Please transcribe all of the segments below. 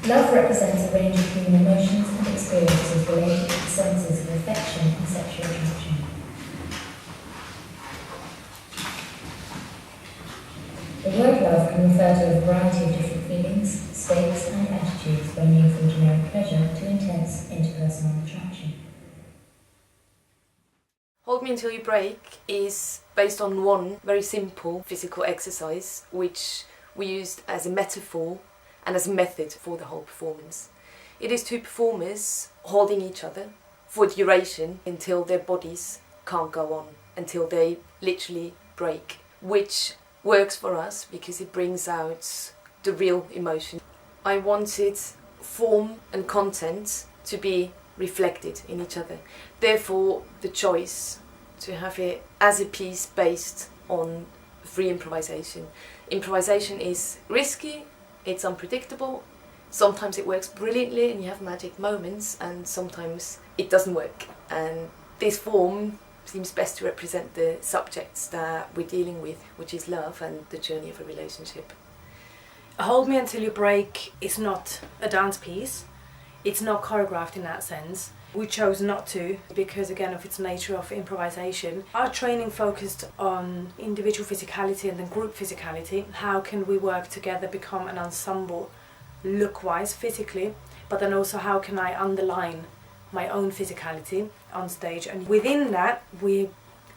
Love represents a range of human emotions and experiences related to the senses of affection and sexual attraction. The word love can refer to a variety of different feelings, states and attitudes ranging from generic pleasure to intense interpersonal attraction. Hold Me Until You Break is based on one very simple physical exercise which we used as a metaphor and as a method for the whole performance. It is two performers holding each other for duration until their bodies can't go on, until they literally break, which works for us because it brings out the real emotion. I wanted form and content to be reflected in each other. Therefore, the choice to have it as a piece based on free improvisation. Improvisation is risky, it's unpredictable, sometimes it works brilliantly and you have magic moments, and sometimes it doesn't work. And this form seems best to represent the subjects that we're dealing with, which is love and the journey of a relationship. Hold Me Until You Break is not a dance piece. It's not choreographed in that sense. We chose not to because, again, of its nature of improvisation. Our training focused on individual physicality and then group physicality. How can we work together, become an ensemble look-wise, physically, but then also how can I underline my own physicality on stage. And within that, we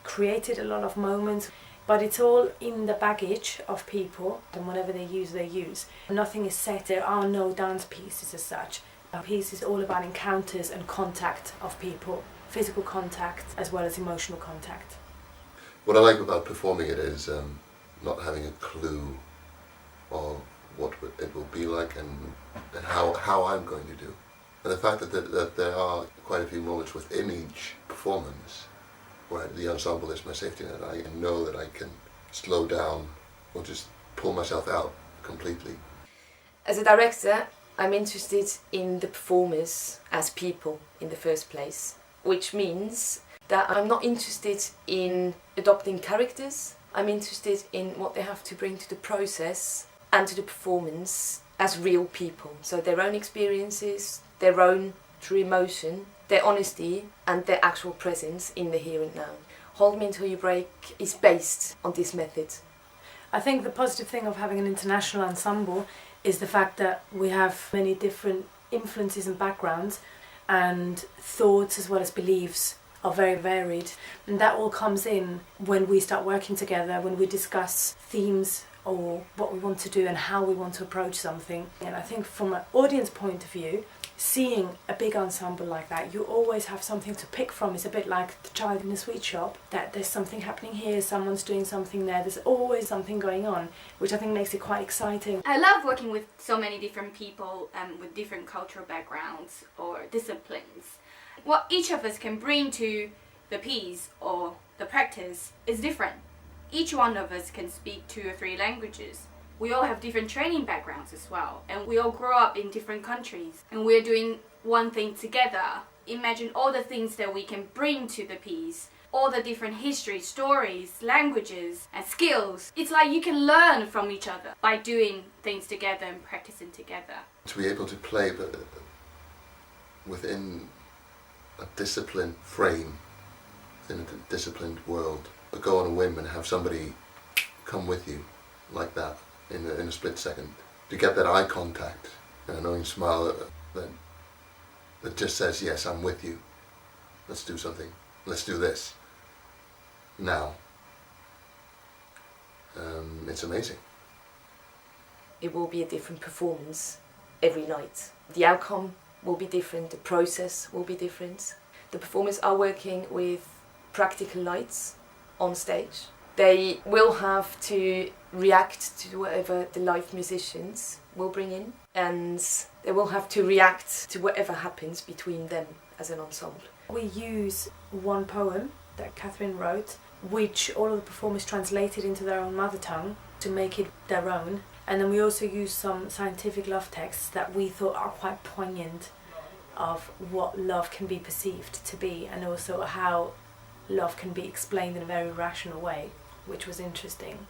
created a lot of moments, but it's all in the baggage of people, and whatever they use. Nothing is set, there are no dance pieces as such. Our piece is all about encounters and contact of people, physical contact as well as emotional contact. What I like about performing it is not having a clue of what it will be like and how I'm going to do. And the fact that there are quite a few moments within each performance where the ensemble is my safety net. I know that I can slow down or just pull myself out completely. As a director, I'm interested in the performers as people in the first place, which means that I'm not interested in adopting characters. I'm interested in what they have to bring to the process and to the performance as real people. So their own experiences, their own true emotion, their honesty and their actual presence in the here and now. Hold Me Until You Break is based on this method. I think the positive thing of having an international ensemble is the fact that we have many different influences and backgrounds, and thoughts as well as beliefs are very varied, and that all comes in when we start working together, when we discuss themes or what we want to do and how we want to approach something. And I think from an audience point of view, seeing a big ensemble like that, you always have something to pick from. It's a bit like the child in the sweet shop, that there's something happening here, someone's doing something there, there's always something going on, which I think makes it quite exciting. I love working with so many different people with different cultural backgrounds or disciplines. What each of us can bring to the piece or the practice is different. Each one of us can speak 2 or 3 languages. We all have different training backgrounds as well, and we all grow up in different countries, and we're doing one thing together. Imagine all the things that we can bring to the piece, all the different histories, stories, languages and skills. It's like you can learn from each other by doing things together and practicing together. To be able to play but within a disciplined frame, within a disciplined world, but go on a whim and have somebody come with you like that in a split second, to get that eye contact and a knowing smile that just says, yes, I'm with you, let's do something, let's do this now. It's amazing. It will be a different performance every night. The outcome will be different, the process will be different. The performers are working with practical lights on stage. They will have to react to whatever the live musicians will bring in, and they will have to react to whatever happens between them as an ensemble. We use one poem that Catherine wrote, which all of the performers translated into their own mother tongue to make it their own. And then we also use some scientific love texts that we thought are quite poignant of what love can be perceived to be, and also how love can be explained in a very rational way, which was interesting.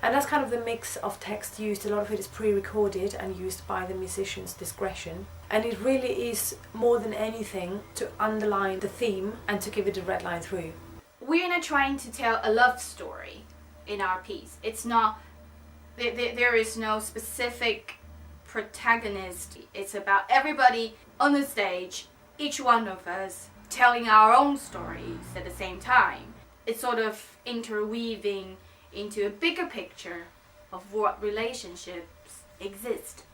And that's kind of the mix of text used. A lot of it is pre-recorded and used by the musician's discretion. And it really is, more than anything, to underline the theme and to give it a red line through. We're not trying to tell a love story in our piece. It's not, there is no specific protagonist. It's about everybody on the stage, each one of us telling our own stories at the same time. It's sort of interweaving into a bigger picture of what relationships exist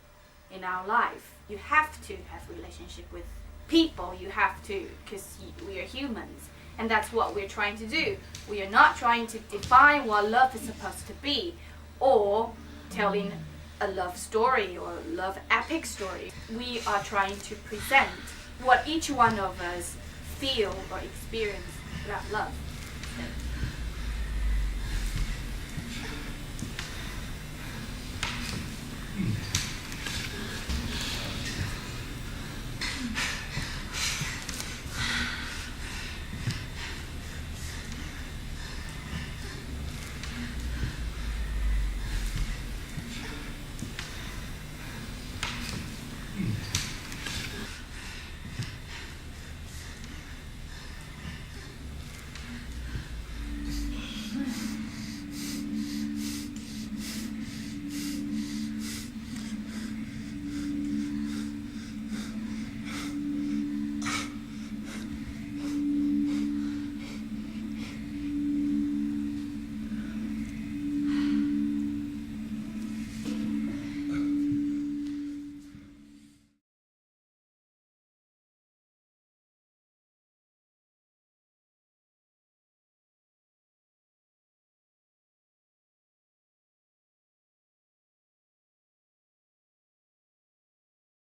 in our life. You have to have relationship with people, you have to, because we are humans, and that's what we're trying to do. We are not trying to define what love is supposed to be, or telling a love story or a love epic story. We are trying to present what each one of us feel or experience about love.